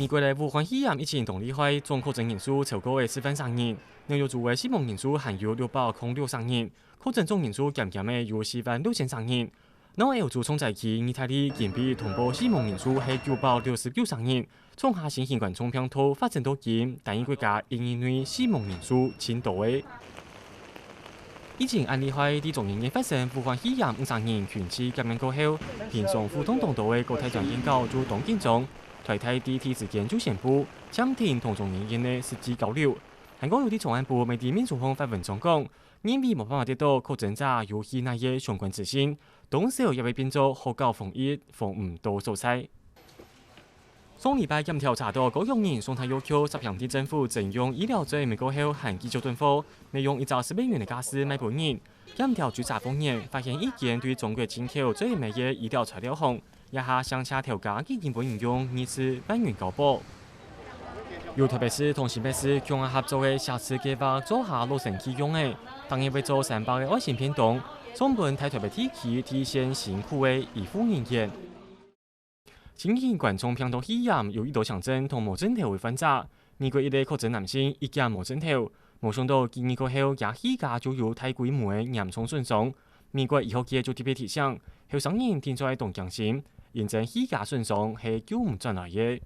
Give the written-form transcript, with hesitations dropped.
美国的武汉肺炎疫情同厉害，总确诊人数超过4.3人，纽约州的死亡人数还有663人，确诊总人数渐渐的有46300人。南澳州重灾区意大利近比通报死亡人数是969人，创下新型冠状病毒发生到今单一国家因为死亡人数前多的。疫情案例喺啲中年嘅发生武汉肺炎50人群起感染过后，平常互动当道嘅国泰专研究就当紧张，台台第一时间就宣布暂停同中年人嘅实际交流。韩国有啲重案部未地面中方发文章讲，因为冇办法得到确诊者有系那嘅相关资讯，当时也会变做可搞防疫防唔到所在。上礼拜检调查到高雄人上台要求十乡市政府征用医疗罪未过后限继续囤货，内用1兆400元的假释卖本人。检调追查方面发现，意见对中国进口最美嘅医疗材料行，一下上车调价已经本应用2万元高保。由台北市同新北市共同合作的下次计划做下路线启用的，当然会做300个外线片段，专门在台北地区体现辛苦的医护人员。新型冠状病毒肺炎有1道象征同无症头的患者，美国一例确诊男性已经无症头，没想到检验过后也起价就有大规模的严重损伤。美国医学界就特别提醒，后生人听在动降心，验证起价损伤是救唔转来的。